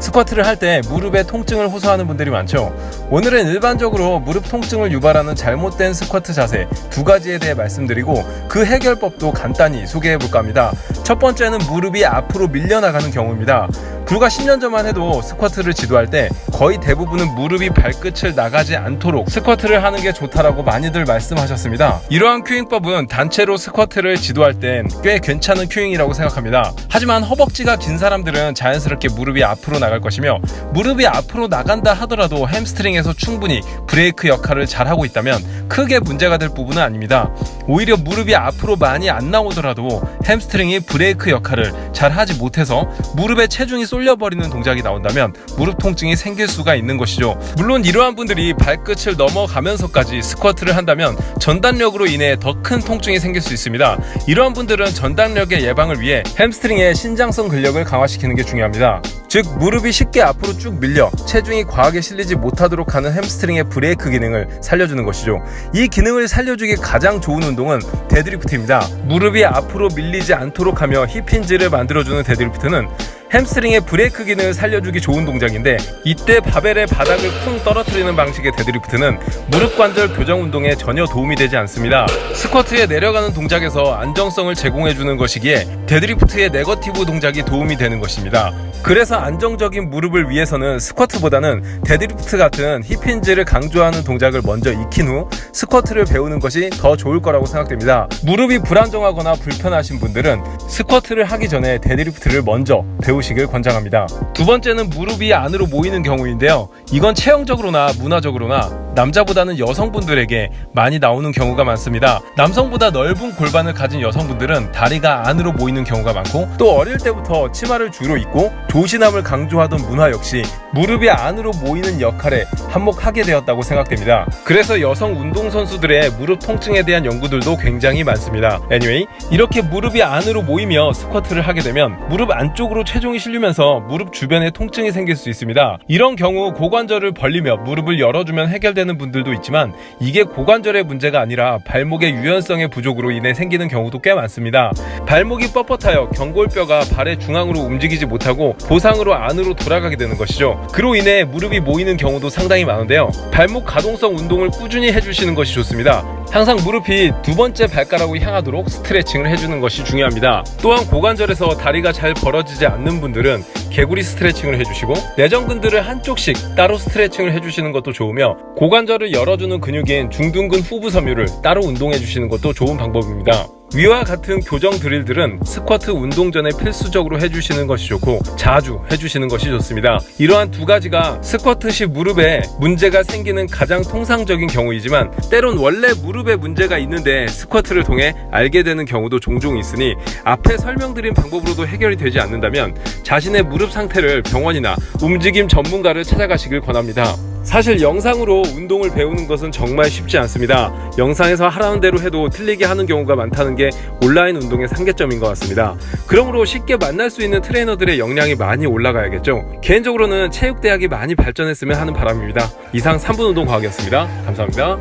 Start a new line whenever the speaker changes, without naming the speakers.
스쿼트를 할 때 무릎에 통증을 호소하는 분들이 많죠. 오늘은 일반적으로 무릎 통증을 유발하는 잘못된 스쿼트 자세 두 가지에 대해 말씀드리고 그 해결법도 간단히 소개해 볼까 합니다. 첫 번째는 무릎이 앞으로 밀려나가는 경우입니다. 불과 10년 전만 해도 스쿼트를 지도할 때 거의 대부분은 무릎이 발끝을 나가지 않도록 스쿼트를 하는 게 좋다라고 많이들 말씀하셨습니다. 이러한 큐잉법은 단체로 스쿼트를 지도할 땐 꽤 괜찮은 큐잉이라고 생각합니다. 하지만 허벅지가 긴 사람들은 자연스럽게 무릎이 앞으로 나갈 것이며, 무릎이 앞으로 나간다 하더라도 햄스트링에서 충분히 브레이크 역할을 잘하고 있다면 크게 문제가 될 부분은 아닙니다. 오히려 무릎이 앞으로 많이 안 나오더라도 햄스트링이 브레이크 역할을 잘 하지 못해서 무릎에 체중이 쏠려버리는 동작이 나온다면 무릎 통증이 생길 수가 있는 것이죠. 물론 이러한 분들이 발끝을 넘어가면서까지 스쿼트를 한다면 전단력으로 인해 더 큰 통증이 생길 수 있습니다. 이러한 분들은 전단력의 예방을 위해 햄스트링의 신장성 근력을 강화시키는 게 중요합니다. 즉 무릎이 쉽게 앞으로 쭉 밀려 체중이 과하게 실리지 못하도록 하는 햄스트링의 브레이크 기능을 살려주는 것이죠. 이 기능을 살려주기 가장 좋은 운동은 데드리프트입니다. 무릎이 앞으로 밀리지 않도록 하며 힙힌지를 만들어주는 데드리프트는 햄스트링의 브레이크 기능을 살려주기 좋은 동작인데, 이때 바벨의 바닥을 쿵 떨어뜨리는 방식의 데드리프트는 무릎 관절 교정 운동에 전혀 도움이 되지 않습니다. 스쿼트에 내려가는 동작에서 안정성을 제공해주는 것이기에 데드리프트의 네거티브 동작이 도움이 되는 것입니다. 그래서 안정적인 무릎을 위해서는 스쿼트보다는 데드리프트 같은 힙힌지를 강조하는 동작을 먼저 익힌 후 스쿼트를 배우는 것이 더 좋을 거라고 생각됩니다. 무릎이 불안정하거나 불편하신 분들은 스쿼트를 하기 전에 데드리프트를 먼저 배우시길 권장합니다. 두 번째는 무릎이 안으로 모이는 경우인데요. 이건 체형적으로나 문화적으로나 남자보다는 여성분들에게 많이 나오는 경우가 많습니다. 남성보다 넓은 골반을 가진 여성분들은 다리가 안으로 모이는 경우가 많고, 또 어릴 때부터 치마를 주로 입고 조신함을 강조하던 문화 역시 무릎이 안으로 모이는 역할에 한몫하게 되었다고 생각됩니다. 그래서 여성 운동선수들의 무릎 통증에 대한 연구들도 굉장히 많습니다. Anyway, 이렇게 무릎이 안으로 모이며 스쿼트를 하게 되면 무릎 안쪽으로 체중이 실리면서 무릎 주변에 통증이 생길 수 있습니다. 이런 경우 고관절을 벌리며 무릎을 열어주면 해결되는 분들도 있지만, 이게 고관절의 문제가 아니라 발목의 유연성의 부족으로 인해 생기는 경우도 꽤 많습니다. 발목이 뻣뻣하여 경골뼈가 발의 중앙으로 움직이지 못하고 보상으로 안으로 돌아가게 되는 것이죠. 그로 인해 무릎이 모이는 경우도 상당히 많은데요. 발목 가동성 운동을 꾸준히 해주시는 것이 좋습니다. 항상 무릎이 두 번째 발가락으로 향하도록 스트레칭을 해주는 것이 중요합니다. 또한 고관절에서 다리가 잘 벌어지지 않는 분들은 개구리 스트레칭을 해주시고, 내전근들을 한쪽씩 따로 스트레칭을 해주시는 것도 좋으며, 고관절을 열어주는 근육인 중둔근 후부 섬유를 따로 운동해주시는 것도 좋은 방법입니다. 위와 같은 교정 드릴들은 스쿼트 운동 전에 필수적으로 해주시는 것이 좋고 자주 해주시는 것이 좋습니다. 이러한 두 가지가 스쿼트 시 무릎에 문제가 생기는 가장 통상적인 경우이지만, 때론 원래 무릎에 문제가 있는데 스쿼트를 통해 알게 되는 경우도 종종 있으니, 앞에 설명드린 방법으로도 해결이 되지 않는다면 자신의 무릎 상태를 병원이나 움직임 전문가를 찾아가시길 권합니다. 사실 영상으로 운동을 배우는 것은 정말 쉽지 않습니다. 영상에서 하라는 대로 해도 틀리게 하는 경우가 많다는 게 온라인 운동의 한계점인 것 같습니다. 그러므로 쉽게 만날 수 있는 트레이너들의 역량이 많이 올라가야겠죠. 개인적으로는 체육대학이 많이 발전했으면 하는 바람입니다. 이상 3분 운동 과학이었습니다. 감사합니다.